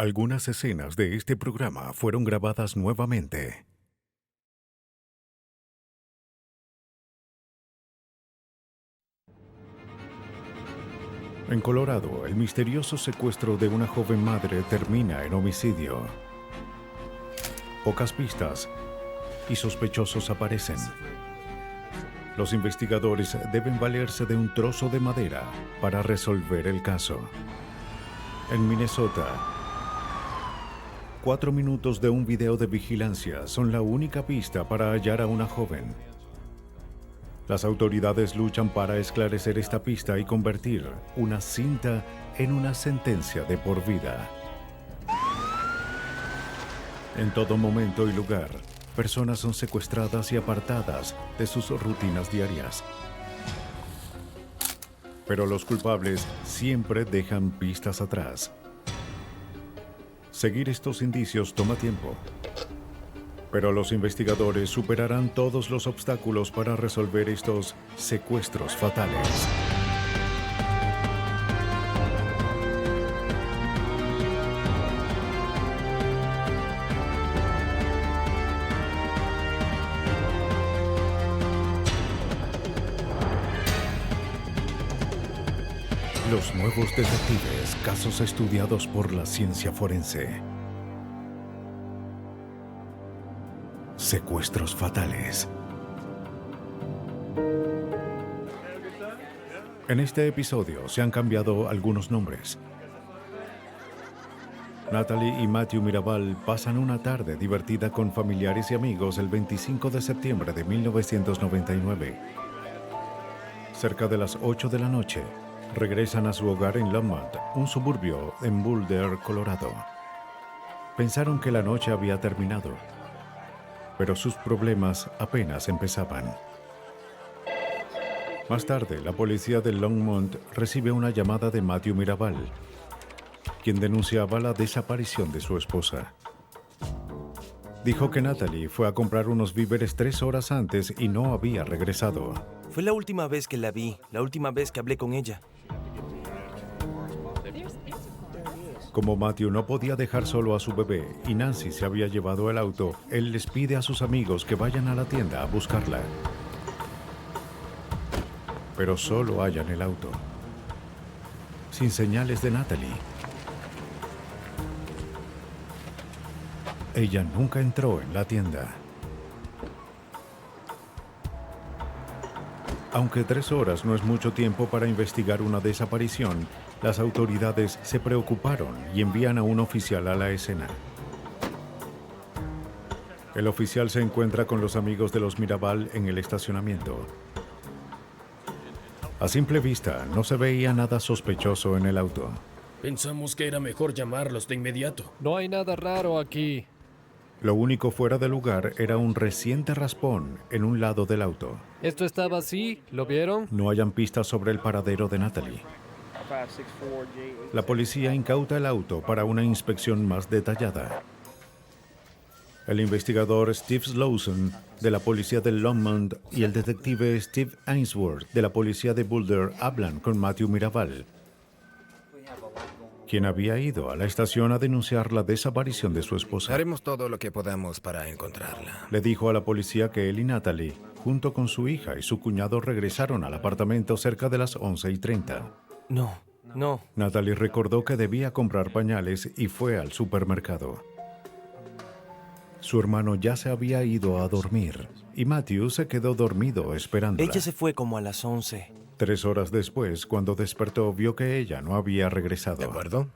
Algunas escenas de este programa fueron grabadas nuevamente. En Colorado, el misterioso secuestro de una joven madre termina en homicidio. Pocas pistas y sospechosos aparecen. Los investigadores deben valerse de un trozo de madera para resolver el caso. En Minnesota, 4 minutos de un video de vigilancia son la única pista para hallar a una joven. Las autoridades luchan para esclarecer esta pista y convertir una cinta en una sentencia de por vida. En todo momento y lugar, personas son secuestradas y apartadas de sus rutinas diarias. Pero los culpables siempre dejan pistas atrás. Seguir estos indicios toma tiempo. Pero los investigadores superarán todos los obstáculos para resolver estos secuestros fatales. Los nuevos detectives, casos estudiados por la ciencia forense. Secuestros fatales. En este episodio se han cambiado algunos nombres. Natalie y Matthew Mirabal pasan una tarde divertida con familiares y amigos el 25 de septiembre de 1999. Cerca de las 8 de la noche, regresan a su hogar en Longmont, un suburbio en Boulder, Colorado. Pensaron que la noche había terminado, pero sus problemas apenas empezaban. Más tarde, la policía de Longmont recibe una llamada de Matthew Mirabal, quien denunciaba la desaparición de su esposa. Dijo que Natalie fue a comprar unos víveres 3 horas antes y no había regresado. Fue la última vez que la vi, la última vez que hablé con ella. Como Matthew no podía dejar solo a su bebé y Nancy se había llevado el auto, él les pide a sus amigos que vayan a la tienda a buscarla. Pero solo hallan el auto, sin señales de Natalie. Ella nunca entró en la tienda. Aunque 3 horas no es mucho tiempo para investigar una desaparición, las autoridades se preocuparon y envían a un oficial a la escena. El oficial se encuentra con los amigos de los Mirabal en el estacionamiento. A simple vista, no se veía nada sospechoso en el auto. Pensamos que era mejor llamarlos de inmediato. No hay nada raro aquí. Lo único fuera de lugar era un reciente raspón en un lado del auto. Esto estaba así, ¿lo vieron? No hayan pistas sobre el paradero de Natalie. La policía incauta el auto para una inspección más detallada. El investigador Steve Slauson, de la policía de Longmont, y el detective Steve Ainsworth, de la policía de Boulder, hablan con Matthew Mirabal, quien había ido a la estación a denunciar la desaparición de su esposa. Haremos todo lo que podamos para encontrarla. Le dijo a la policía que él y Natalie, junto con su hija y su cuñado, regresaron al apartamento cerca de las 11:30. No. Natalie recordó que debía comprar pañales y fue al supermercado. Su hermano ya se había ido a dormir y Matthew se quedó dormido esperándola. Ella se fue como a las 11. 3 horas después, cuando despertó, vio que ella no había regresado. ¿De acuerdo?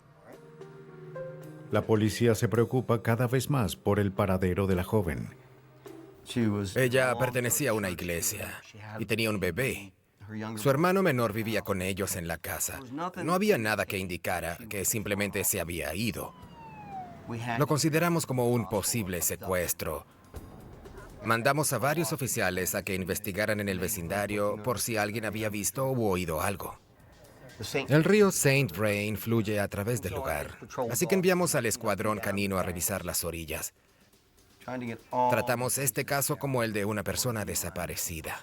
La policía se preocupa cada vez más por el paradero de la joven. Ella pertenecía a una iglesia y tenía un bebé. Su hermano menor vivía con ellos en la casa. No había nada que indicara que simplemente se había ido. Lo consideramos como un posible secuestro. Mandamos a varios oficiales a que investigaran en el vecindario por si alguien había visto u oído algo. El río Saint Vrain fluye a través del lugar, así que enviamos al escuadrón canino a revisar las orillas. Tratamos este caso como el de una persona desaparecida.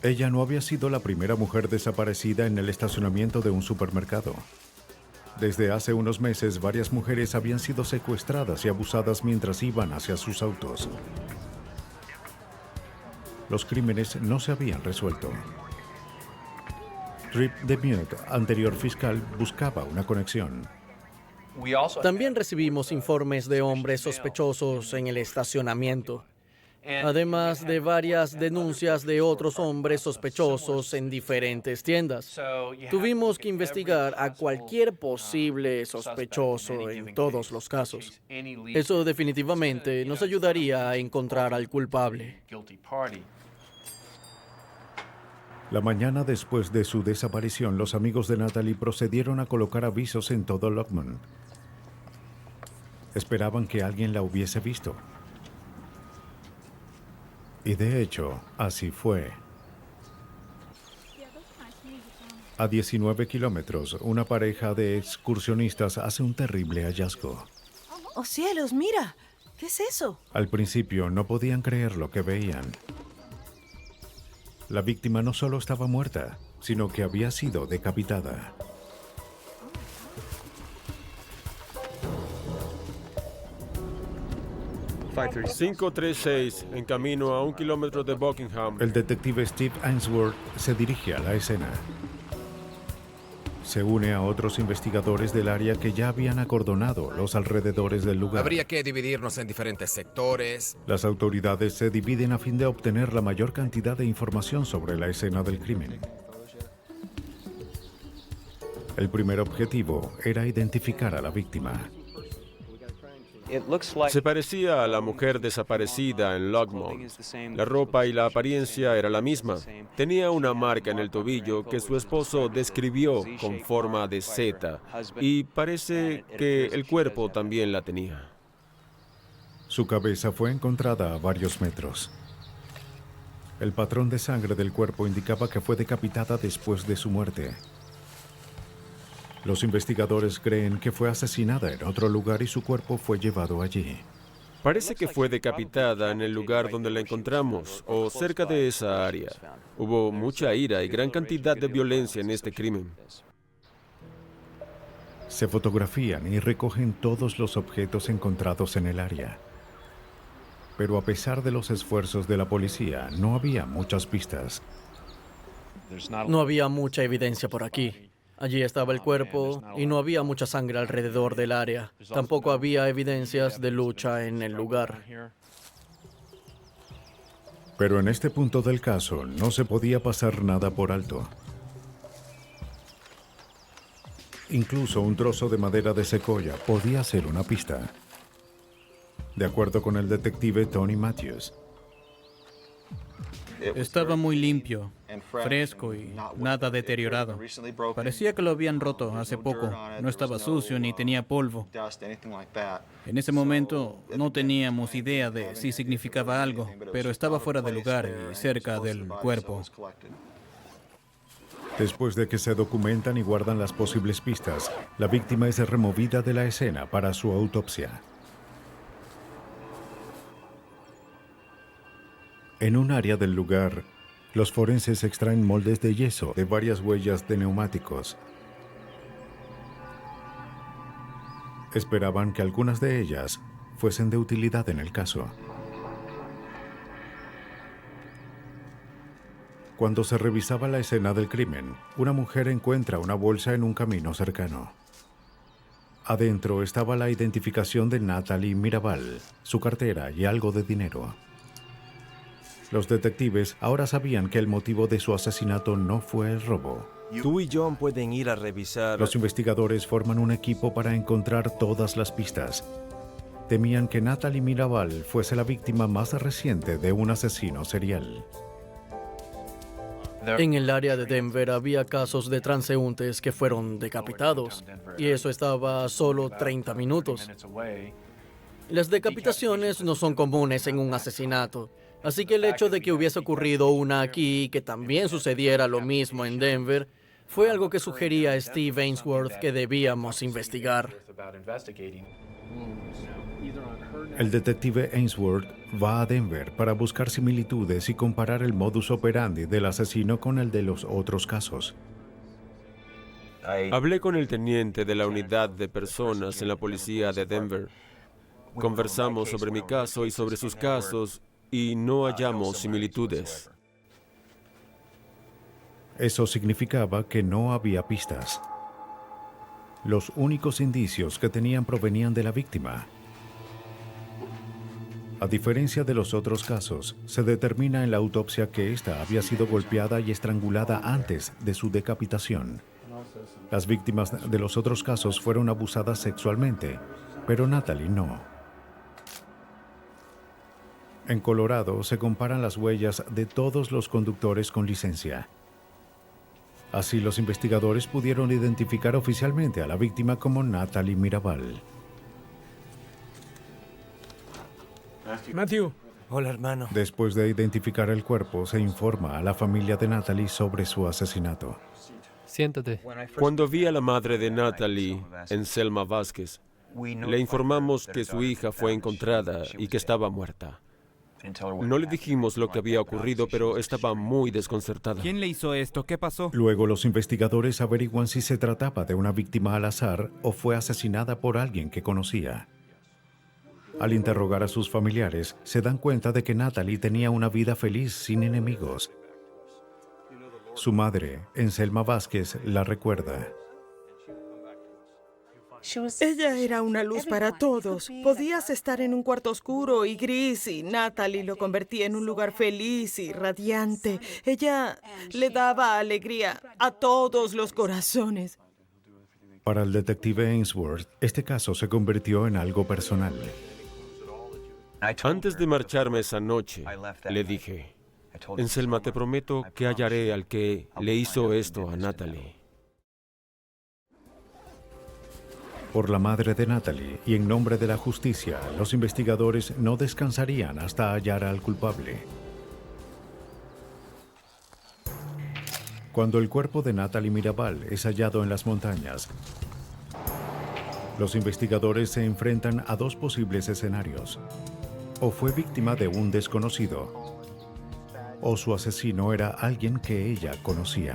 Ella no había sido la primera mujer desaparecida en el estacionamiento de un supermercado. Desde hace unos meses, varias mujeres habían sido secuestradas y abusadas mientras iban hacia sus autos. Los crímenes no se habían resuelto. Trip DeMute, anterior fiscal, buscaba una conexión. También recibimos informes de hombres sospechosos en el estacionamiento, además de varias denuncias de otros hombres sospechosos en diferentes tiendas. Tuvimos que investigar a cualquier posible sospechoso en todos los casos. Eso definitivamente nos ayudaría a encontrar al culpable. La mañana después de su desaparición, los amigos de Natalie procedieron a colocar avisos en todo Lockman. Esperaban que alguien la hubiese visto. Y de hecho, así fue. A 19 kilómetros, una pareja de excursionistas hace un terrible hallazgo. ¡Oh, cielos, mira! ¿Qué es eso? Al principio no podían creer lo que veían. La víctima no solo estaba muerta, sino que había sido decapitada. ...536, en camino a 1 kilómetro de Buckingham. El detective Steve Ainsworth se dirige a la escena. Se une a otros investigadores del área que ya habían acordonado los alrededores del lugar. Habría que dividirnos en diferentes sectores. Las autoridades se dividen a fin de obtener la mayor cantidad de información sobre la escena del crimen. El primer objetivo era identificar a la víctima. Se parecía a la mujer desaparecida en Longmont. La ropa y la apariencia era la misma. Tenía una marca en el tobillo que su esposo describió con forma de Z, y parece que el cuerpo también la tenía. Su cabeza fue encontrada a varios metros. El patrón de sangre del cuerpo indicaba que fue decapitada después de su muerte. Los investigadores creen que fue asesinada en otro lugar y su cuerpo fue llevado allí. Parece que fue decapitada en el lugar donde la encontramos, o cerca de esa área. Hubo mucha ira y gran cantidad de violencia en este crimen. Se fotografían y recogen todos los objetos encontrados en el área. Pero a pesar de los esfuerzos de la policía, no había muchas pistas. No había mucha evidencia por aquí. Allí estaba el cuerpo y no había mucha sangre alrededor del área. Tampoco había evidencias de lucha en el lugar. Pero en este punto del caso no se podía pasar nada por alto. Incluso un trozo de madera de secoya podía ser una pista. De acuerdo con el detective Tony Matthews. Estaba muy limpio, fresco y nada deteriorado. Parecía que lo habían roto hace poco. No estaba sucio ni tenía polvo. En ese momento no teníamos idea de si significaba algo, pero estaba fuera de lugar y cerca del cuerpo. Después de que se documentan y guardan las posibles pistas, la víctima es removida de la escena para su autopsia. En un área del lugar, los forenses extraen moldes de yeso de varias huellas de neumáticos. Esperaban que algunas de ellas fuesen de utilidad en el caso. Cuando se revisaba la escena del crimen, una mujer encuentra una bolsa en un camino cercano. Adentro estaba la identificación de Natalie Mirabal, su cartera y algo de dinero. Los detectives ahora sabían que el motivo de su asesinato no fue el robo. Tú y John pueden ir a revisar... Los investigadores forman un equipo para encontrar todas las pistas. Temían que Natalie Mirabal fuese la víctima más reciente de un asesino serial. En el área de Denver había casos de transeúntes que fueron decapitados, y eso estaba a solo 30 minutos. Las decapitaciones no son comunes en un asesinato. Así que el hecho de que hubiese ocurrido una aquí y que también sucediera lo mismo en Denver fue algo que sugería a Steve Ainsworth que debíamos investigar. El detective Ainsworth va a Denver para buscar similitudes y comparar el modus operandi del asesino con el de los otros casos. Hablé con el teniente de la unidad de personas en la policía de Denver. Conversamos sobre mi caso y sobre sus casos y no hallamos similitudes. Eso significaba que no había pistas. Los únicos indicios que tenían provenían de la víctima. A diferencia de los otros casos, se determina en la autopsia que ésta había sido golpeada y estrangulada antes de su decapitación. Las víctimas de los otros casos fueron abusadas sexualmente, pero Natalie no. En Colorado se comparan las huellas de todos los conductores con licencia. Así los investigadores pudieron identificar oficialmente a la víctima como Natalie Mirabal. Matthew. Hola, hermano. Después de identificar el cuerpo, se informa a la familia de Natalie sobre su asesinato. Siéntate. Cuando vi a la madre de Natalie, Anselma Vázquez, le informamos que su hija fue encontrada y que estaba muerta. No le dijimos lo que había ocurrido, pero estaba muy desconcertada. ¿Quién le hizo esto? ¿Qué pasó? Luego los investigadores averiguan si se trataba de una víctima al azar o fue asesinada por alguien que conocía. Al interrogar a sus familiares, se dan cuenta de que Natalie tenía una vida feliz sin enemigos. Su madre, Anselma Vázquez, la recuerda. Ella era una luz para todos. Podías estar en un cuarto oscuro y gris y Natalie lo convertía en un lugar feliz y radiante. Ella le daba alegría a todos los corazones. Para el detective Ainsworth, este caso se convirtió en algo personal. Antes de marcharme esa noche, le dije, Anselma, te prometo que hallaré al que le hizo esto a Natalie. Por la madre de Natalie y en nombre de la justicia, los investigadores no descansarían hasta hallar al culpable. Cuando el cuerpo de Natalie Mirabal es hallado en las montañas, los investigadores se enfrentan a dos posibles escenarios. O fue víctima de un desconocido, o su asesino era alguien que ella conocía.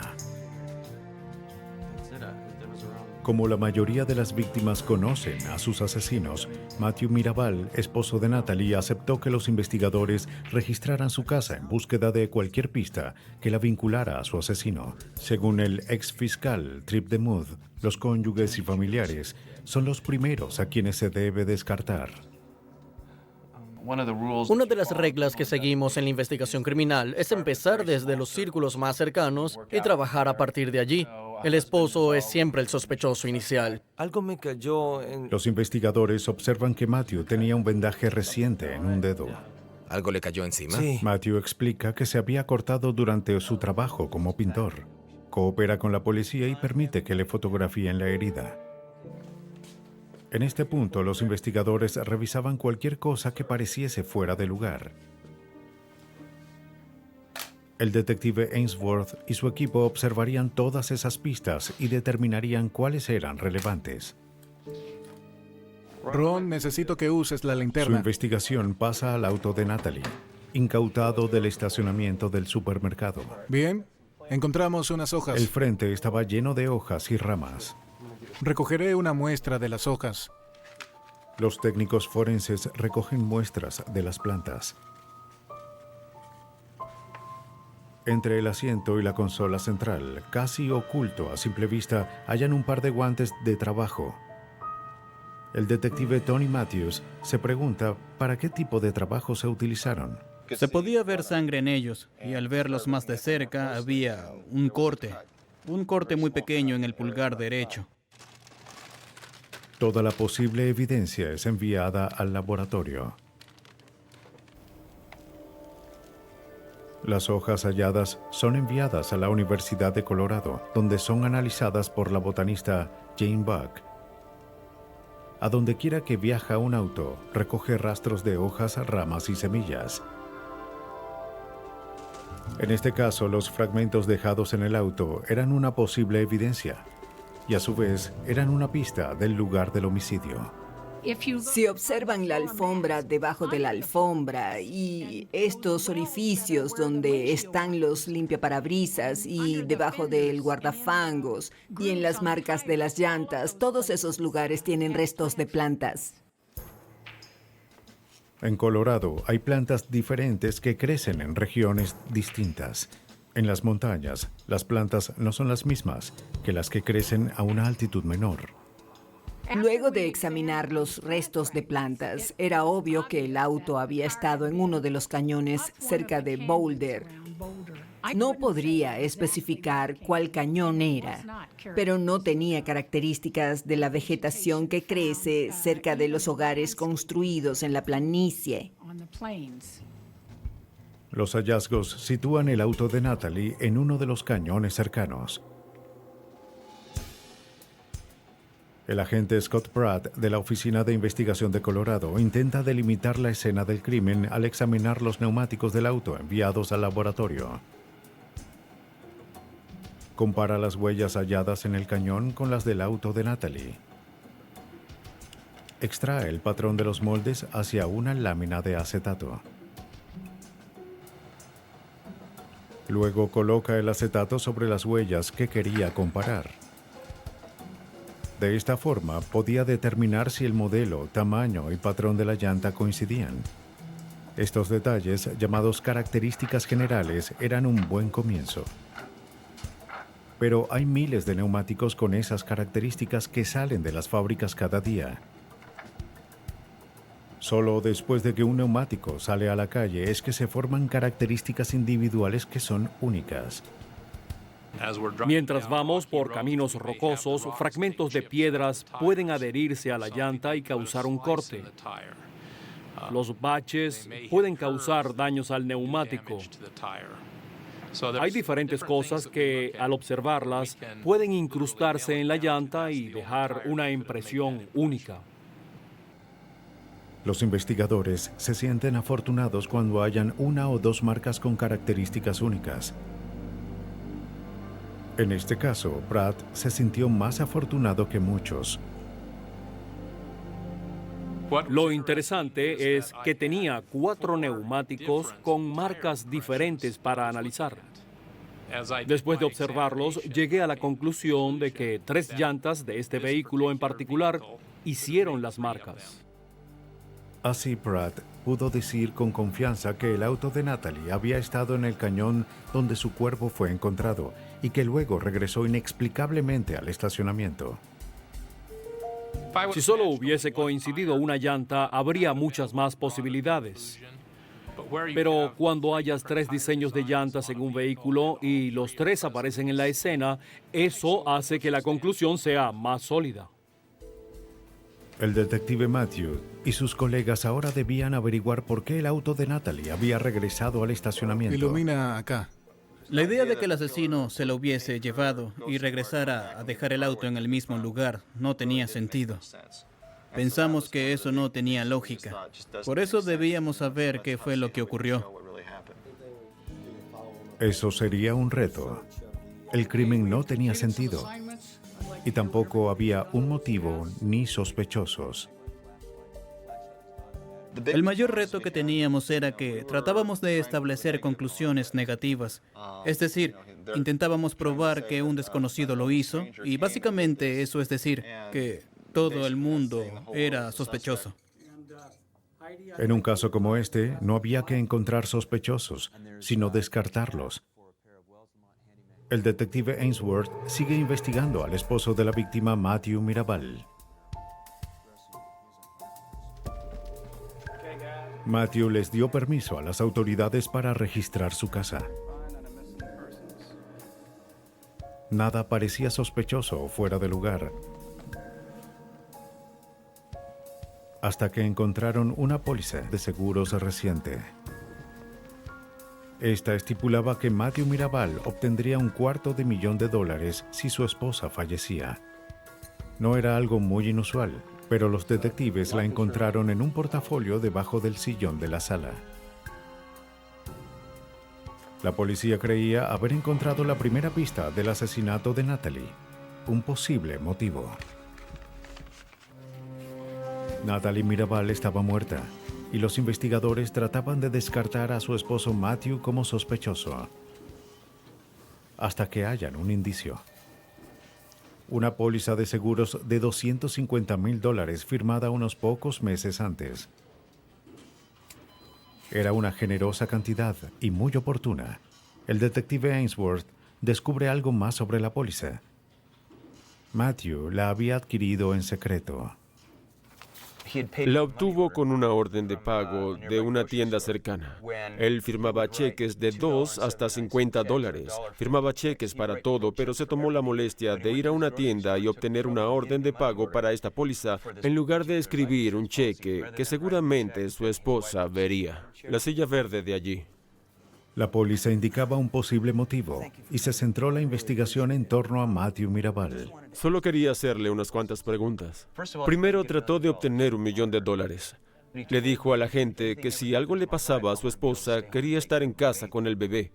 Como la mayoría de las víctimas conocen a sus asesinos, Matthew Mirabal, esposo de Natalie, aceptó que los investigadores registraran su casa en búsqueda de cualquier pista que la vinculara a su asesino. Según el ex fiscal Trip DeMuth, los cónyuges y familiares son los primeros a quienes se debe descartar. Una de las reglas que seguimos en la investigación criminal es empezar desde los círculos más cercanos y trabajar a partir de allí. El esposo es siempre el sospechoso inicial. Algo me cayó en... Los investigadores observan que Matthew tenía un vendaje reciente en un dedo. ¿Algo le cayó encima? Sí. Matthew explica que se había cortado durante su trabajo como pintor. Coopera con la policía y permite que le fotografíen la herida. En este punto, los investigadores revisaban cualquier cosa que pareciese fuera de lugar. El detective Ainsworth y su equipo observarían todas esas pistas y determinarían cuáles eran relevantes. Ron, necesito que uses la Su linterna. investigación pasa al auto de Natalie, incautado del estacionamiento del supermercado. Bien, encontramos unas hojas. El frente estaba lleno de hojas y ramas. Recogeré una muestra de las hojas. Los técnicos forenses recogen muestras de las plantas. Entre el asiento y la consola central, casi oculto a simple vista, hallan un par de guantes de trabajo. El detective Tony Matthews se pregunta para qué tipo de trabajo se utilizaron. Se podía ver sangre en ellos, y al verlos más de cerca había un corte muy pequeño en el pulgar derecho. Toda la posible evidencia es enviada al laboratorio. Las hojas halladas son enviadas a la Universidad de Colorado, donde son analizadas por la botanista Jane Buck. A donde quiera que viaja un auto, recoge rastros de hojas, ramas y semillas. En este caso, los fragmentos dejados en el auto eran una posible evidencia, y a su vez eran una pista del lugar del homicidio. Si observan la alfombra debajo de la alfombra y estos orificios donde están los limpiaparabrisas y debajo del guardafangos y en las marcas de las llantas, todos esos lugares tienen restos de plantas. En Colorado hay plantas diferentes que crecen en regiones distintas. En las montañas, las plantas no son las mismas que las que crecen a una altitud menor. Luego de examinar los restos de plantas, era obvio que el auto había estado en uno de los cañones cerca de Boulder. No podría especificar cuál cañón era, pero no tenía características de la vegetación que crece cerca de los hogares construidos en la planicie. Los hallazgos sitúan el auto de Natalie en uno de los cañones cercanos. El agente Scott Pratt de la Oficina de Investigación de Colorado intenta delimitar la escena del crimen al examinar los neumáticos del auto enviados al laboratorio. Compara las huellas halladas en el cañón con las del auto de Natalie. Extrae el patrón de los moldes hacia una lámina de acetato. Luego coloca el acetato sobre las huellas que quería comparar. De esta forma, podía determinar si el modelo, tamaño y patrón de la llanta coincidían. Estos detalles, llamados características generales, eran un buen comienzo. Pero hay miles de neumáticos con esas características que salen de las fábricas cada día. Solo después de que un neumático sale a la calle es que se forman características individuales que son únicas. Mientras vamos por caminos rocosos, fragmentos de piedras pueden adherirse a la llanta y causar un corte. Los baches pueden causar daños al neumático. Hay diferentes cosas que, al observarlas, pueden incrustarse en la llanta y dejar una impresión única. Los investigadores se sienten afortunados cuando hallan una o dos marcas con características únicas. En este caso, Pratt se sintió más afortunado que muchos. Lo interesante es que tenía 4 neumáticos con marcas diferentes para analizar. Después de observarlos, llegué a la conclusión de que 3 llantas de este vehículo en particular hicieron las marcas. Así Pratt pudo decir con confianza que el auto de Natalie había estado en el cañón donde su cuerpo fue encontrado y que luego regresó inexplicablemente al estacionamiento. Si solo hubiese coincidido una llanta, habría muchas más posibilidades. Pero cuando hayas 3 diseños de llantas en un vehículo y los 3 aparecen en la escena, eso hace que la conclusión sea más sólida. El detective Matthew y sus colegas ahora debían averiguar por qué el auto de Natalie había regresado al estacionamiento. Ilumina acá. La idea de que el asesino se lo hubiese llevado y regresara a dejar el auto en el mismo lugar no tenía sentido. Pensamos que eso no tenía lógica. Por eso debíamos saber qué fue lo que ocurrió. Eso sería un reto. El crimen no tenía sentido. Y tampoco había un motivo ni sospechosos. El mayor reto que teníamos era que tratábamos de establecer conclusiones negativas. Es decir, intentábamos probar que un desconocido lo hizo y básicamente eso es decir, que todo el mundo era sospechoso. En un caso como este, no había que encontrar sospechosos, sino descartarlos. El detective Ainsworth sigue investigando al esposo de la víctima, Matthew Mirabal. Matthew les dio permiso a las autoridades para registrar su casa. Nada parecía sospechoso o fuera de lugar, hasta que encontraron una póliza de seguros reciente. Esta estipulaba que Matthew Mirabal obtendría $250,000 si su esposa fallecía. No era algo muy inusual, pero los detectives la encontraron en un portafolio debajo del sillón de la sala. La policía creía haber encontrado la primera pista del asesinato de Natalie, un posible motivo. Natalie Mirabal estaba muerta y los investigadores trataban de descartar a su esposo Matthew como sospechoso hasta que hayan un indicio. Una póliza de seguros de $250,000 firmada unos pocos meses antes. Era una generosa cantidad y muy oportuna. El detective Ainsworth descubre algo más sobre la póliza. Matthew la había adquirido en secreto. La obtuvo con una orden de pago de una tienda cercana. Él firmaba cheques de $2 hasta $50. Firmaba cheques para todo, pero se tomó la molestia de ir a una tienda y obtener una orden de pago para esta póliza en lugar de escribir un cheque que seguramente su esposa vería. La silla verde de allí. La póliza indicaba un posible motivo y se centró la investigación en torno a Matthew Mirabal. Solo quería hacerle unas cuantas preguntas. Primero trató de obtener $1 millón. Le dijo a la gente que si algo le pasaba a su esposa, quería estar en casa con el bebé,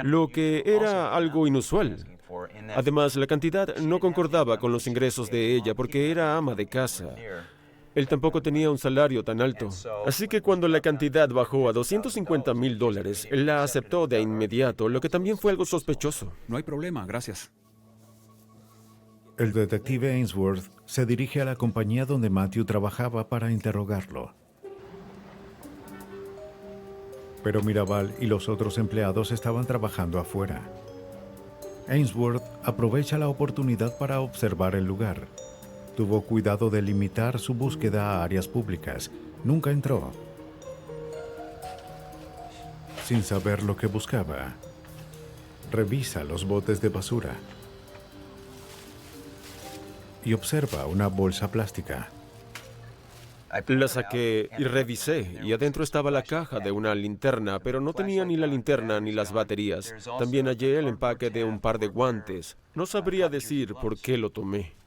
lo que era algo inusual. Además, la cantidad no concordaba con los ingresos de ella porque era ama de casa. Él tampoco tenía un salario tan alto. Así que cuando la cantidad bajó a $250,000, él la aceptó de inmediato, lo que también fue algo sospechoso. No hay problema, gracias. El detective Ainsworth se dirige a la compañía donde Matthew trabajaba para interrogarlo. Pero Mirabal y los otros empleados estaban trabajando afuera. Ainsworth aprovecha la oportunidad para observar el lugar. Tuvo cuidado de limitar su búsqueda a áreas públicas. Nunca entró. Sin saber lo que buscaba, revisa los botes de basura y observa una bolsa plástica. La saqué y revisé, y adentro estaba la caja de una linterna, pero no tenía ni la linterna ni las baterías. También hallé el empaque de un par de guantes. No sabría decir por qué lo tomé.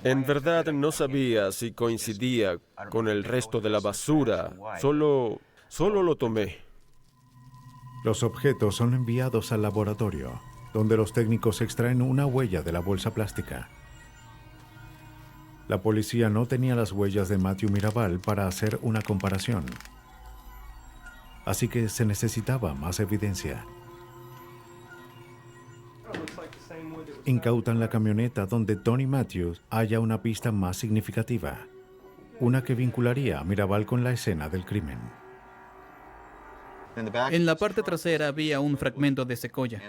En verdad no sabía si coincidía con el resto de la basura. Solo lo tomé. Los objetos son enviados al laboratorio, donde los técnicos extraen una huella de la bolsa plástica. La policía no tenía las huellas de Matthew Mirabal para hacer una comparación. Así que se necesitaba más evidencia. Incautan la camioneta donde Tony Matthews halla una pista más significativa, una que vincularía a Mirabal con la escena del crimen. En la parte trasera había un fragmento de secoya.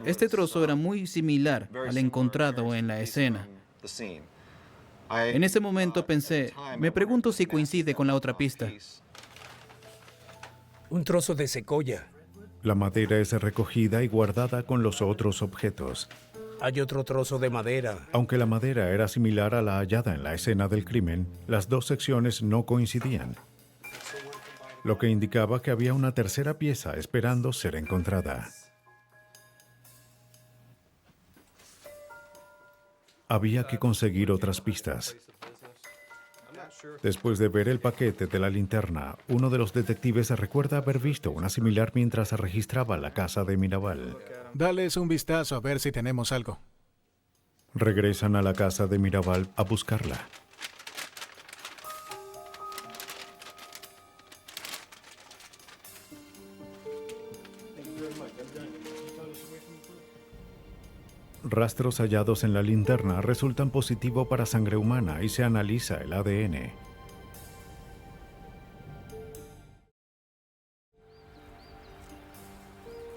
Este trozo era muy similar al encontrado en la escena. En ese momento pensé, me pregunto si coincide con la otra pista. Un trozo de secoya. La madera es recogida y guardada con los otros objetos. Hay otro trozo de madera. Aunque la madera era similar a la hallada en la escena del crimen, las dos secciones no coincidían, lo que indicaba que había una tercera pieza esperando ser encontrada. Había que conseguir otras pistas. Después de ver el paquete de la linterna, uno de los detectives recuerda haber visto una similar mientras registraba la casa de Mirabal. Dales un vistazo a ver si tenemos algo. Regresan a la casa de Mirabal a buscarla. Rastros hallados en la linterna resultan positivo para sangre humana y se analiza el ADN.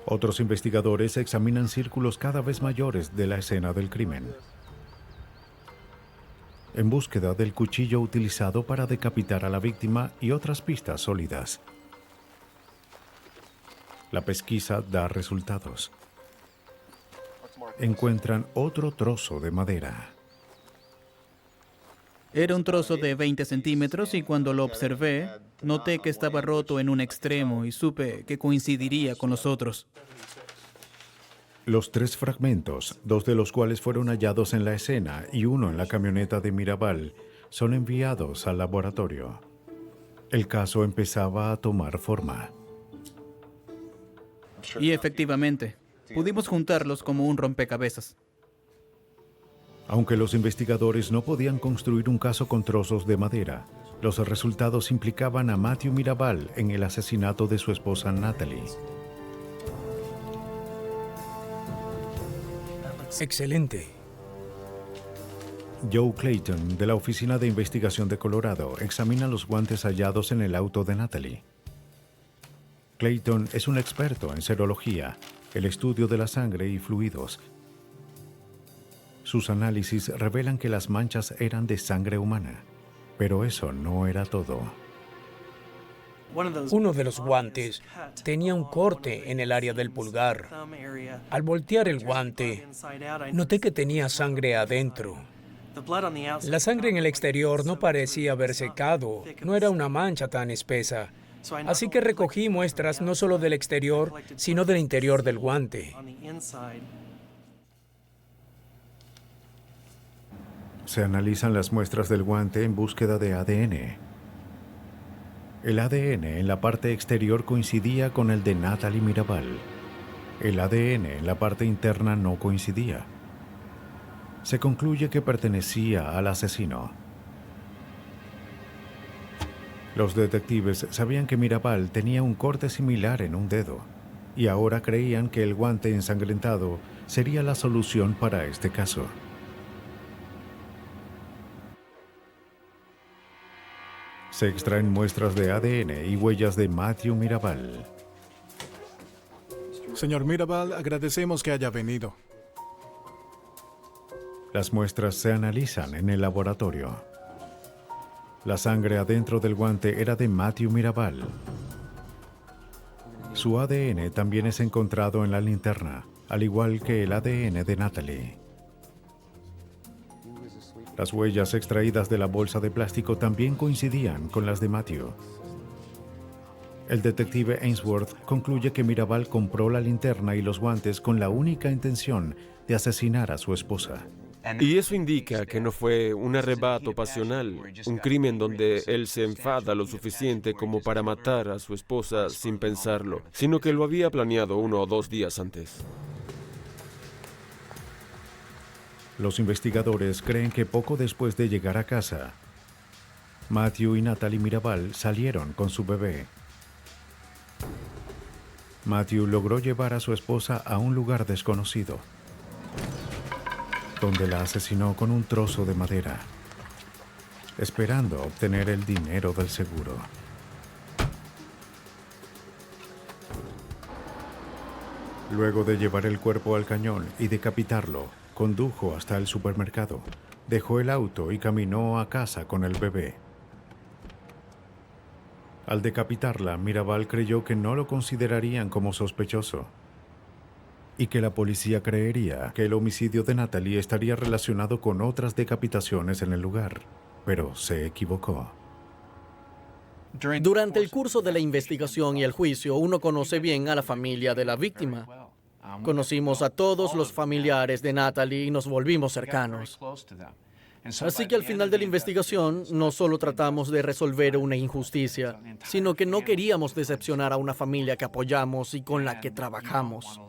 Otros investigadores examinan círculos cada vez mayores de la escena del crimen, en búsqueda del cuchillo utilizado para decapitar a la víctima y otras pistas sólidas. La pesquisa da resultados. Encuentran otro trozo de madera. Era un trozo de 20 centímetros y cuando lo observé, noté que estaba roto en un extremo y supe que coincidiría con los otros. Los 3 fragmentos, 2 de los cuales fueron hallados en la escena y uno en la camioneta de Mirabal, son enviados al laboratorio. El caso empezaba a tomar forma. Y efectivamente, pudimos juntarlos como un rompecabezas. Aunque los investigadores no podían construir un caso con trozos de madera, los resultados implicaban a Matthew Mirabal en el asesinato de su esposa Natalie. Excelente. Joe Clayton, de la Oficina de Investigación de Colorado, examina los guantes hallados en el auto de Natalie. Clayton es un experto en serología, el estudio de la sangre y fluidos. Sus análisis revelan que las manchas eran de sangre humana, pero eso no era todo. Uno de los guantes tenía un corte en el área del pulgar. Al voltear el guante, noté que tenía sangre adentro. La sangre en el exterior no parecía haber secado, no era una mancha tan espesa. Así que recogí muestras no solo del exterior, sino del interior del guante. Se analizan las muestras del guante en búsqueda de ADN. El ADN en la parte exterior coincidía con el de Natalie Mirabal. El ADN en la parte interna no coincidía. Se concluye que pertenecía al asesino. Los detectives sabían que Mirabal tenía un corte similar en un dedo, y ahora creían que el guante ensangrentado sería la solución para este caso. Se extraen muestras de ADN y huellas de Matthew Mirabal. Señor Mirabal, agradecemos que haya venido. Las muestras se analizan en el laboratorio. La sangre adentro del guante era de Matthew Mirabal. Su ADN también es encontrado en la linterna, al igual que el ADN de Natalie. Las huellas extraídas de la bolsa de plástico también coincidían con las de Matthew. El detective Ainsworth concluye que Mirabal compró la linterna y los guantes con la única intención de asesinar a su esposa. Y eso indica que no fue un arrebato pasional, un crimen donde él se enfada lo suficiente como para matar a su esposa sin pensarlo, sino que lo había planeado 1 o 2 días antes. Los investigadores creen que poco después de llegar a casa, Matthew y Natalie Mirabal salieron con su bebé. Matthew logró llevar a su esposa a un lugar desconocido, donde la asesinó con un trozo de madera, esperando obtener el dinero del seguro. Luego de llevar el cuerpo al cañón y decapitarlo, condujo hasta el supermercado, dejó el auto y caminó a casa con el bebé. Al decapitarla, Mirabal creyó que no lo considerarían como sospechoso y que la policía creería que el homicidio de Natalie estaría relacionado con otras decapitaciones en el lugar, pero se equivocó. Durante el curso de la investigación y el juicio, uno conoce bien a la familia de la víctima. Conocimos a todos los familiares de Natalie y nos volvimos cercanos. Así que al final de la investigación, no solo tratamos de resolver una injusticia, sino que no queríamos decepcionar a una familia que apoyamos y con la que trabajamos.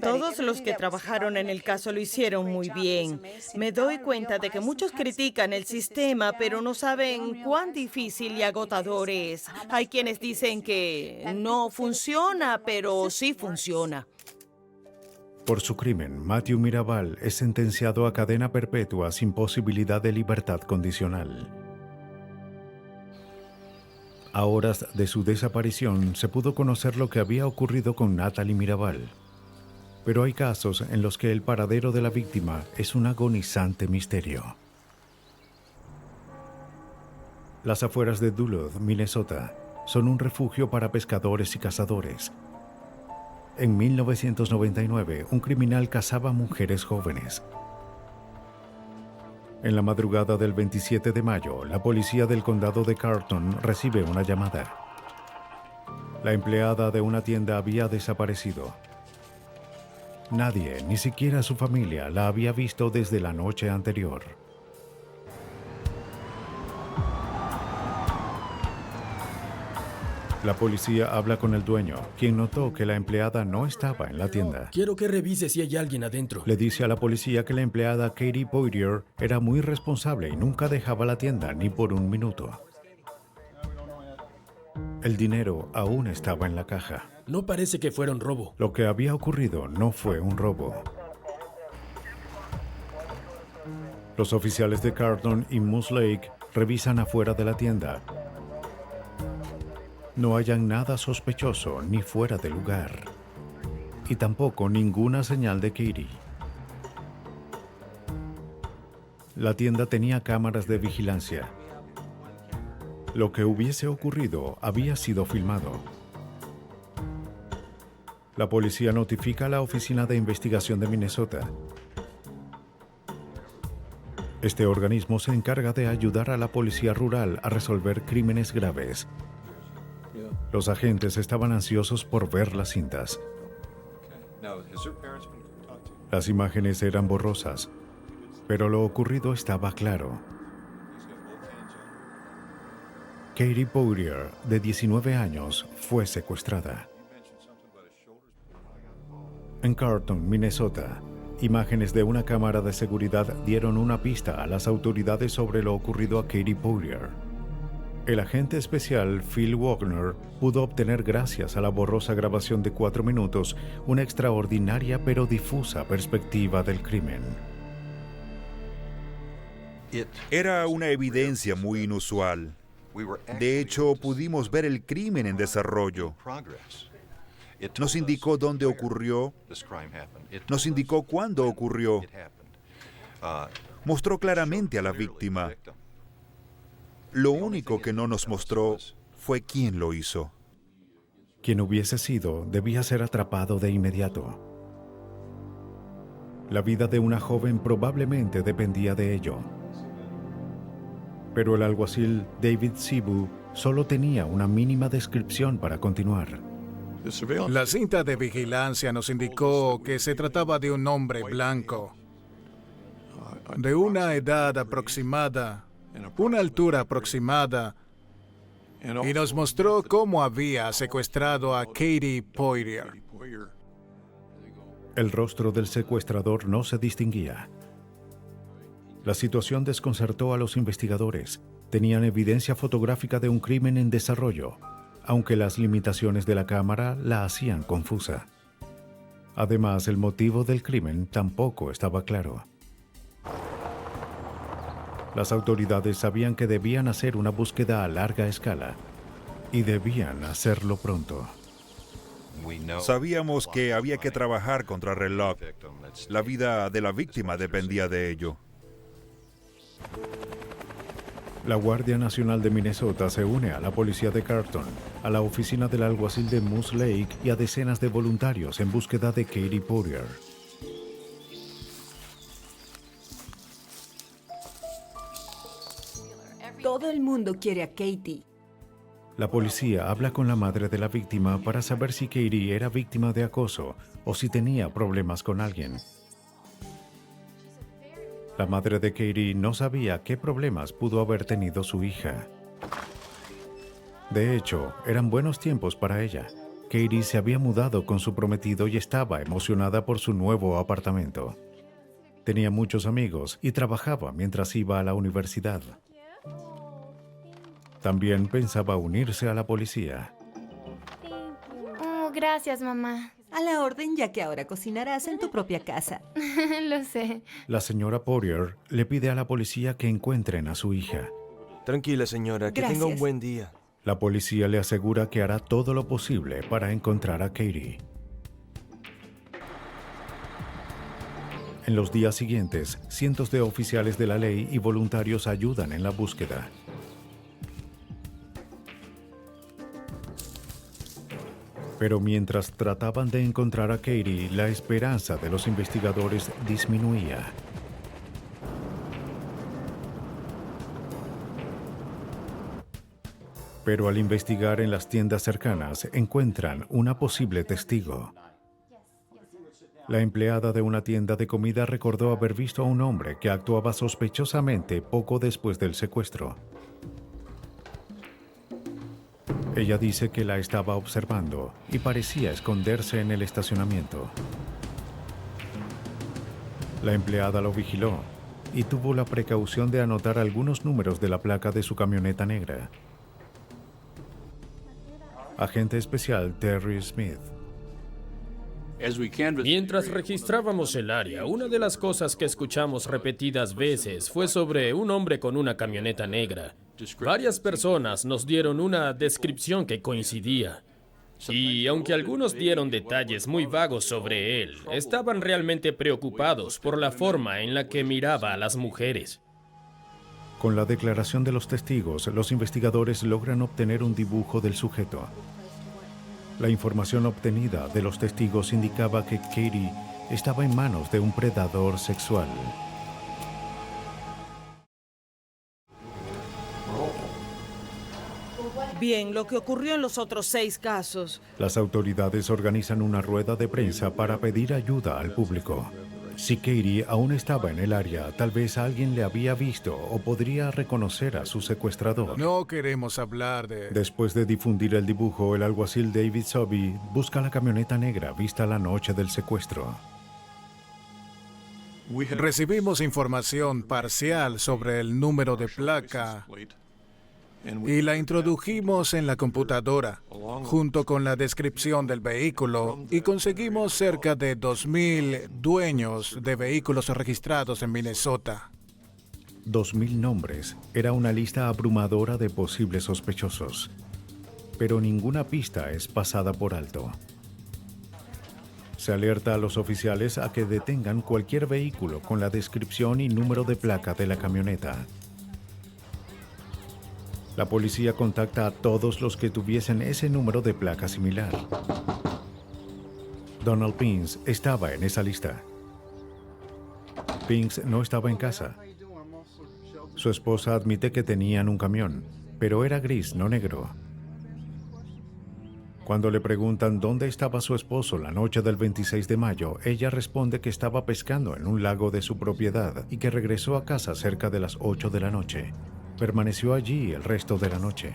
Todos los que trabajaron en el caso lo hicieron muy bien. Me doy cuenta de que muchos critican el sistema, pero no saben cuán difícil y agotador es. Hay quienes dicen que no funciona, pero sí funciona. Por su crimen, Matthew Mirabal es sentenciado a cadena perpetua sin posibilidad de libertad condicional. A horas de su desaparición, se pudo conocer lo que había ocurrido con Natalie Mirabal. Pero hay casos en los que el paradero de la víctima es un agonizante misterio. Las afueras de Duluth, Minnesota, son un refugio para pescadores y cazadores. En 1999, un criminal cazaba mujeres jóvenes. En la madrugada del 27 de mayo, la policía del condado de Carlton recibe una llamada. La empleada de una tienda había desaparecido. Nadie, ni siquiera su familia, la había visto desde la noche anterior. La policía habla con el dueño, quien notó que la empleada no estaba en la tienda. Quiero que revise si hay alguien adentro. Le dice a la policía que la empleada Katie Poirier era muy responsable y nunca dejaba la tienda ni por un minuto. El dinero aún estaba en la caja. No parece que fuera un robo. Lo que había ocurrido no fue un robo. Los oficiales de Carlton y Moose Lake revisan afuera de la tienda. No hallan nada sospechoso ni fuera de lugar. Y tampoco ninguna señal de Katie. La tienda tenía cámaras de vigilancia. Lo que hubiese ocurrido había sido filmado. La policía notifica a la Oficina de Investigación de Minnesota. Este organismo se encarga de ayudar a la policía rural a resolver crímenes graves. Los agentes estaban ansiosos por ver las cintas. Las imágenes eran borrosas, pero lo ocurrido estaba claro. Katie Poirier, de 19 años, fue secuestrada. En Carlton, Minnesota, imágenes de una cámara de seguridad dieron una pista a las autoridades sobre lo ocurrido a Katie Poirier. El agente especial Phil Wagner pudo obtener, gracias a la borrosa grabación de 4 minutos, una extraordinaria pero difusa perspectiva del crimen. Era una evidencia muy inusual. De hecho, pudimos ver el crimen en desarrollo. Nos indicó dónde ocurrió, nos indicó cuándo ocurrió, mostró claramente a la víctima. Lo único que no nos mostró fue quién lo hizo. Quien hubiese sido debía ser atrapado de inmediato. La vida de una joven probablemente dependía de ello. Pero el alguacil David Sibu solo tenía una mínima descripción para continuar. La cinta de vigilancia nos indicó que se trataba de un hombre blanco, de una edad aproximada, una altura aproximada, y nos mostró cómo había secuestrado a Katie Poirier. El rostro del secuestrador no se distinguía. La situación desconcertó a los investigadores. Tenían evidencia fotográfica de un crimen en desarrollo, aunque las limitaciones de la cámara la hacían confusa. Además, el motivo del crimen tampoco estaba claro. Las autoridades sabían que debían hacer una búsqueda a larga escala y debían hacerlo pronto. Sabíamos que había que trabajar contra reloj. La vida de la víctima dependía de ello. La Guardia Nacional de Minnesota se une a la policía de Carlton, a la oficina del alguacil de Moose Lake y a decenas de voluntarios en búsqueda de Katie Poirier. Todo el mundo quiere a Katie. La policía habla con la madre de la víctima para saber si Katie era víctima de acoso o si tenía problemas con alguien. La madre de Katie no sabía qué problemas pudo haber tenido su hija. De hecho, eran buenos tiempos para ella. Katie se había mudado con su prometido y estaba emocionada por su nuevo apartamento. Tenía muchos amigos y trabajaba mientras iba a la universidad. También pensaba unirse a la policía. Oh, gracias, mamá. A la orden, ya que ahora cocinarás en tu propia casa. Lo sé. La señora Poirier le pide a la policía que encuentren a su hija. Tranquila, señora, que tenga un buen día. La policía le asegura que hará todo lo posible para encontrar a Katie. En los días siguientes, cientos de oficiales de la ley y voluntarios ayudan en la búsqueda. Pero mientras trataban de encontrar a Katie, la esperanza de los investigadores disminuía. Pero al investigar en las tiendas cercanas, encuentran una posible testigo. La empleada de una tienda de comida recordó haber visto a un hombre que actuaba sospechosamente poco después del secuestro. Ella dice que la estaba observando y parecía esconderse en el estacionamiento. La empleada lo vigiló y tuvo la precaución de anotar algunos números de la placa de su camioneta negra. Agente especial Terry Smith. Mientras registrábamos el área, una de las cosas que escuchamos repetidas veces fue sobre un hombre con una camioneta negra. Varias personas nos dieron una descripción que coincidía. Y aunque algunos dieron detalles muy vagos sobre él, estaban realmente preocupados por la forma en la que miraba a las mujeres. Con la declaración de los testigos, los investigadores logran obtener un dibujo del sujeto. La información obtenida de los testigos indicaba que Katie estaba en manos de un predador sexual. Bien, lo que ocurrió en los otros 6 casos. Las autoridades organizan una rueda de prensa para pedir ayuda al público. Si Katie aún estaba en el área, tal vez alguien le había visto o podría reconocer a su secuestrador. No queremos hablar de... Después de difundir el dibujo, el alguacil David Sobey busca la camioneta negra vista la noche del secuestro. Recibimos información parcial sobre el número de placa y la introdujimos en la computadora, junto con la descripción del vehículo, y conseguimos cerca de 2,000 dueños de vehículos registrados en Minnesota. 2,000 nombres. Era una lista abrumadora de posibles sospechosos. Pero ninguna pista es pasada por alto. Se alerta a los oficiales a que detengan cualquier vehículo con la descripción y número de placa de la camioneta. La policía contacta a todos los que tuviesen ese número de placa similar. Donald Pinks estaba en esa lista. Pinks no estaba en casa. Su esposa admite que tenían un camión, pero era gris, no negro. Cuando le preguntan dónde estaba su esposo la noche del 26 de mayo, ella responde que estaba pescando en un lago de su propiedad y que regresó a casa cerca de las 8 de la noche. Permaneció allí el resto de la noche.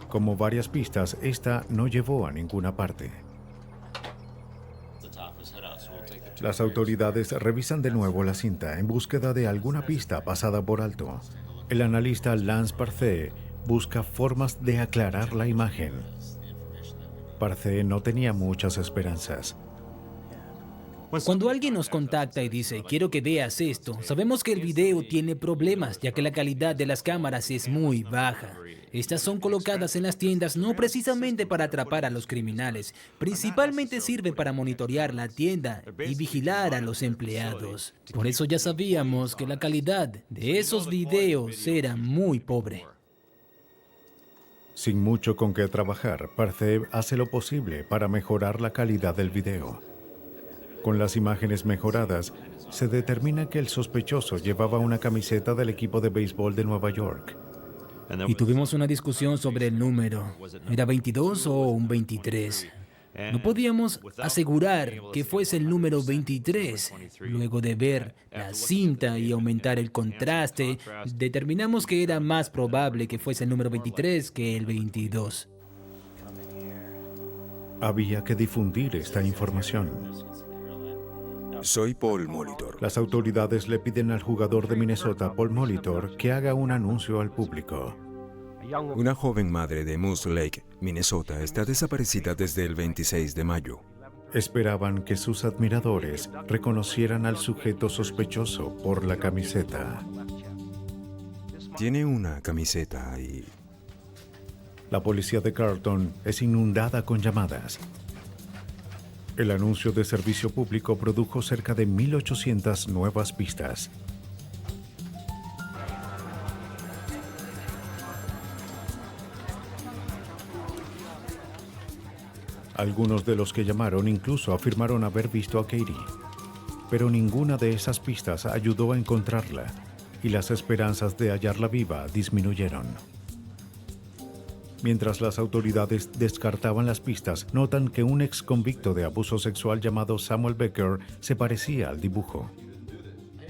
Como varias pistas, esta no llevó a ninguna parte. Las autoridades revisan de nuevo la cinta en búsqueda de alguna pista pasada por alto. El analista Lance Parthé busca formas de aclarar la imagen. Parthé no tenía muchas esperanzas. Cuando alguien nos contacta y dice, quiero que veas esto, sabemos que el video tiene problemas, ya que la calidad de las cámaras es muy baja. Estas son colocadas en las tiendas no precisamente para atrapar a los criminales, principalmente sirve para monitorear la tienda y vigilar a los empleados. Por eso ya sabíamos que la calidad de esos videos era muy pobre. Sin mucho con qué trabajar, Parthé hace lo posible para mejorar la calidad del video. Con las imágenes mejoradas, se determina que el sospechoso llevaba una camiseta del equipo de béisbol de Nueva York. Y tuvimos una discusión sobre el número. ¿Era 22 o un 23? No podíamos asegurar que fuese el número 23. Luego de ver la cinta y aumentar el contraste, determinamos que era más probable que fuese el número 23 que el 22. Había que difundir esta información. Soy Paul Molitor. Las autoridades le piden al jugador de Minnesota, Paul Molitor, que haga un anuncio al público. Una joven madre de Moose Lake, Minnesota, está desaparecida desde el 26 de mayo. Esperaban que sus admiradores reconocieran al sujeto sospechoso por la camiseta. Tiene una camiseta y... La policía de Carlton es inundada con llamadas. El anuncio de servicio público produjo cerca de 1,800 nuevas pistas. Algunos de los que llamaron incluso afirmaron haber visto a Katie, pero ninguna de esas pistas ayudó a encontrarla y las esperanzas de hallarla viva disminuyeron. Mientras las autoridades descartaban las pistas, notan que un ex convicto de abuso sexual llamado Samuel Becker se parecía al dibujo.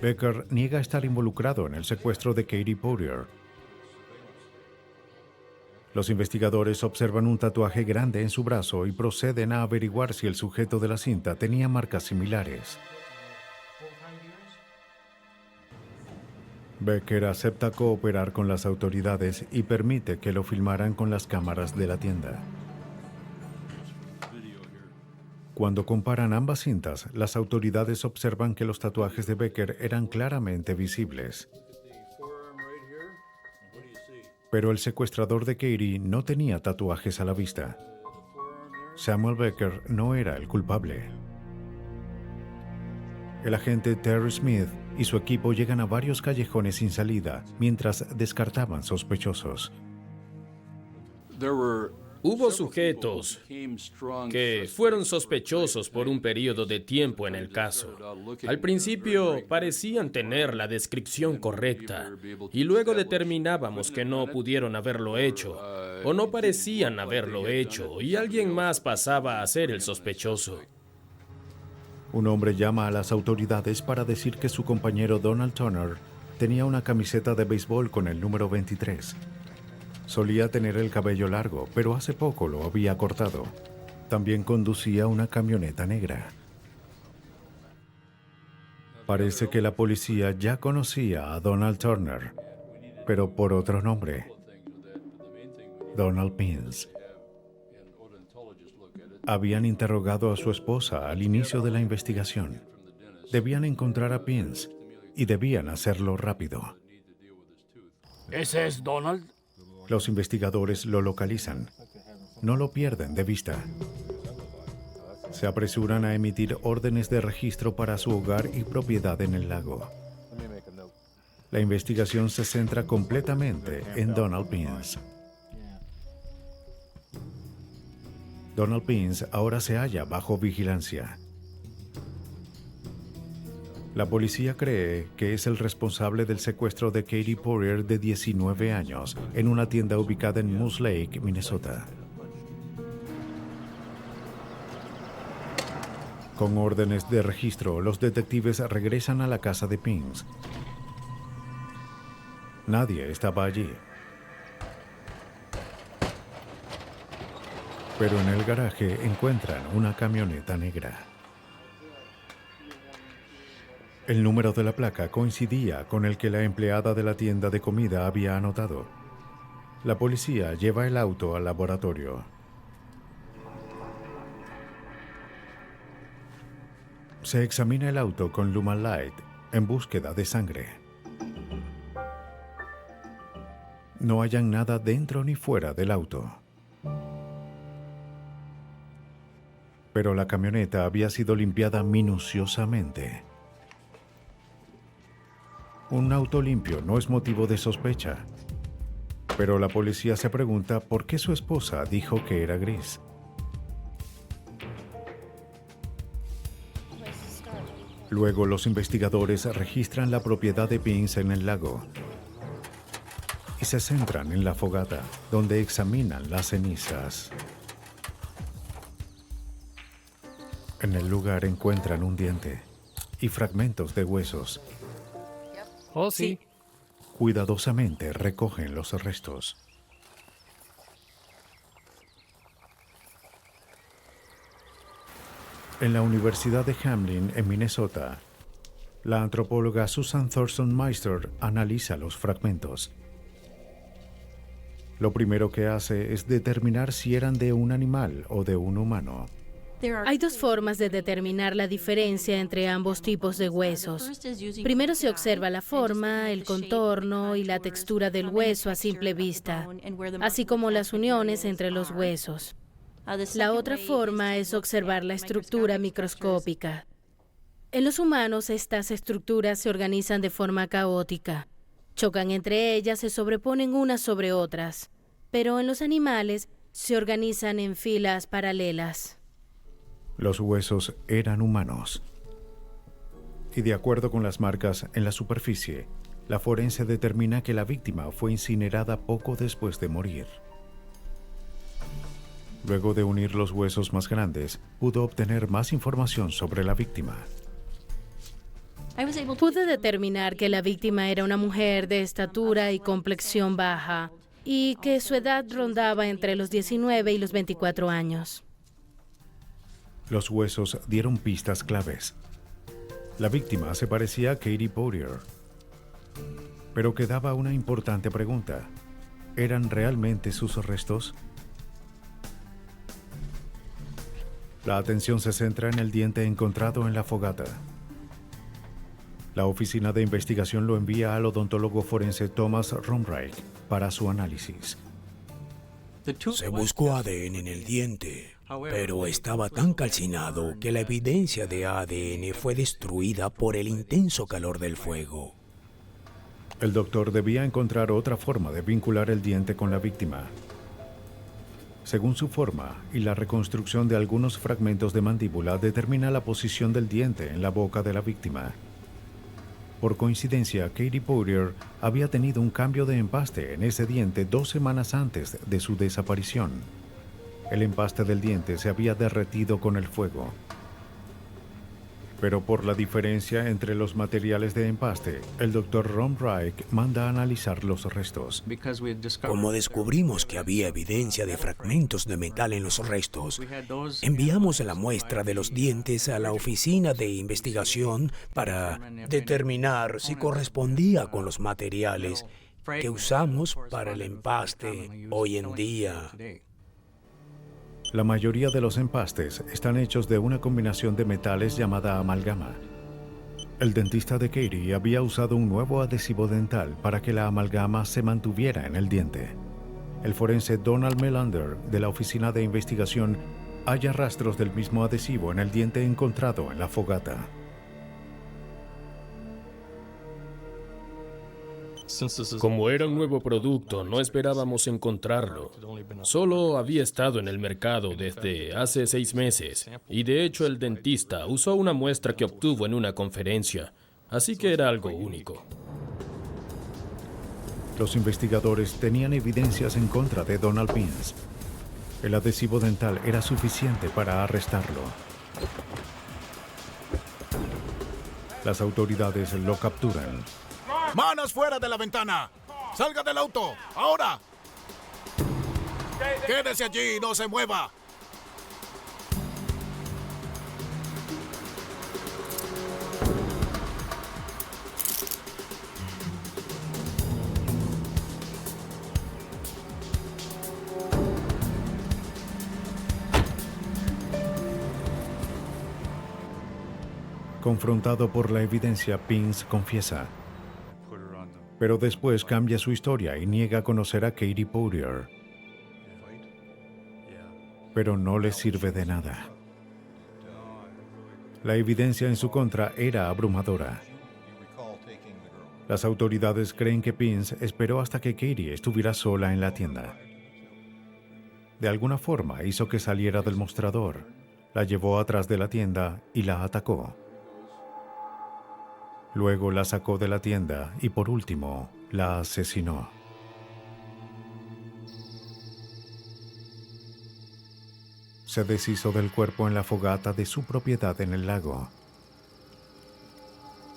Becker niega estar involucrado en el secuestro de Katie Poirier. Los investigadores observan un tatuaje grande en su brazo y proceden a averiguar si el sujeto de la cinta tenía marcas similares. Becker acepta cooperar con las autoridades y permite que lo filmaran con las cámaras de la tienda. Cuando comparan ambas cintas, las autoridades observan que los tatuajes de Becker eran claramente visibles. Pero el secuestrador de Katie no tenía tatuajes a la vista. Samuel Becker no era el culpable. El agente Terry Smith y su equipo llegan a varios callejones sin salida mientras descartaban sospechosos. Hubo sujetos que fueron sospechosos por un periodo de tiempo en el caso. Al principio parecían tener la descripción correcta y luego determinábamos que no pudieron haberlo hecho o no parecían haberlo hecho y alguien más pasaba a ser el sospechoso. Un hombre llama a las autoridades para decir que su compañero Donald Turner tenía una camiseta de béisbol con el número 23. Solía tener el cabello largo, pero hace poco lo había cortado. También conducía una camioneta negra. Parece que la policía ya conocía a Donald Turner, pero por otro nombre. Donald Pines. Habían interrogado a su esposa al inicio de la investigación. Debían encontrar a Pines y debían hacerlo rápido. ¿Ese es Donald? Los investigadores lo localizan. No lo pierden de vista. Se apresuran a emitir órdenes de registro para su hogar y propiedad en el lago. La investigación se centra completamente en Donald Pines. Donald Pines ahora se halla bajo vigilancia. La policía cree que es el responsable del secuestro de Katie Poirier de 19 años en una tienda ubicada en Moose Lake, Minnesota. Con órdenes de registro, los detectives regresan a la casa de Pines. Nadie estaba allí. Pero en el garaje encuentran una camioneta negra. El número de la placa coincidía con el que la empleada de la tienda de comida había anotado. La policía lleva el auto al laboratorio. Se examina el auto con Luma Light en búsqueda de sangre. No hallan nada dentro ni fuera del auto. Pero la camioneta había sido limpiada minuciosamente. Un auto limpio no es motivo de sospecha, pero la policía se pregunta por qué su esposa dijo que era gris. Luego los investigadores registran la propiedad de Pines en el lago y se centran en la fogata, donde examinan las cenizas. En el lugar encuentran un diente y fragmentos de huesos. Oh, sí. Cuidadosamente recogen los restos. En la Universidad de Hamlin, en Minnesota, la antropóloga Susan Thurston Meister analiza los fragmentos. Lo primero que hace es determinar si eran de un animal o de un humano. Hay dos formas de determinar la diferencia entre ambos tipos de huesos. Primero se observa la forma, el contorno y la textura del hueso a simple vista, así como las uniones entre los huesos. La otra forma es observar la estructura microscópica. En los humanos, estas estructuras se organizan de forma caótica. Chocan entre ellas, se sobreponen unas sobre otras. Pero en los animales, se organizan en filas paralelas. Los huesos eran humanos. Y de acuerdo con las marcas en la superficie, la forense determina que la víctima fue incinerada poco después de morir. Luego de unir los huesos más grandes, pudo obtener más información sobre la víctima. Pude determinar que la víctima era una mujer de estatura y complexión baja y que su edad rondaba entre los 19 y los 24 años. Los huesos dieron pistas claves. La víctima se parecía a Katie Bowyer, pero quedaba una importante pregunta. ¿Eran realmente sus restos? La atención se centra en el diente encontrado en la fogata. La oficina de investigación lo envía al odontólogo forense Thomas Romreich para su análisis. Se buscó ADN en el diente, pero estaba tan calcinado que la evidencia de ADN fue destruida por el intenso calor del fuego. El doctor debía encontrar otra forma de vincular el diente con la víctima. Según su forma y la reconstrucción de algunos fragmentos de mandíbula determina la posición del diente en la boca de la víctima. Por coincidencia, Katie Bowyer había tenido un cambio de empaste en ese diente 2 semanas antes de su desaparición. El empaste del diente se había derretido con el fuego. Pero por la diferencia entre los materiales de empaste, el Dr. Romreich manda a analizar los restos. Como descubrimos que había evidencia de fragmentos de metal en los restos, enviamos la muestra de los dientes a la oficina de investigación para determinar si correspondía con los materiales que usamos para el empaste hoy en día. La mayoría de los empastes están hechos de una combinación de metales llamada amalgama. El dentista de Katie había usado un nuevo adhesivo dental para que la amalgama se mantuviera en el diente. El forense Donald Melander de la oficina de investigación halla rastros del mismo adhesivo en el diente encontrado en la fogata. Como era un nuevo producto, no esperábamos encontrarlo. Solo había estado en el mercado desde hace 6 meses, y de hecho el dentista usó una muestra que obtuvo en una conferencia, así que era algo único. Los investigadores tenían evidencias en contra de Donald Pins. El adhesivo dental era suficiente para arrestarlo. Las autoridades lo capturan. ¡Manos fuera de la ventana! ¡Salga del auto! ¡Ahora! ¡Quédese allí! ¡No se mueva! Confrontado por la evidencia, Pins confiesa. Pero después cambia su historia y niega conocer a Katie Bowyer. Pero no le sirve de nada. La evidencia en su contra era abrumadora. Las autoridades creen que Pins esperó hasta que Katie estuviera sola en la tienda. De alguna forma hizo que saliera del mostrador, la llevó atrás de la tienda y la atacó. Luego la sacó de la tienda y por último la asesinó. Se deshizo del cuerpo en la fogata de su propiedad en el lago,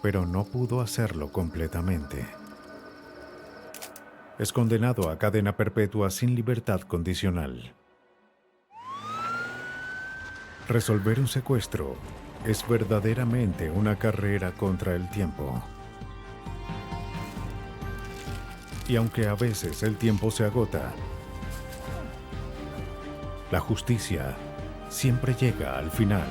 pero no pudo hacerlo completamente. Es condenado a cadena perpetua sin libertad condicional. Resolver un secuestro es verdaderamente una carrera contra el tiempo. Y aunque a veces el tiempo se agota, la justicia siempre llega al final.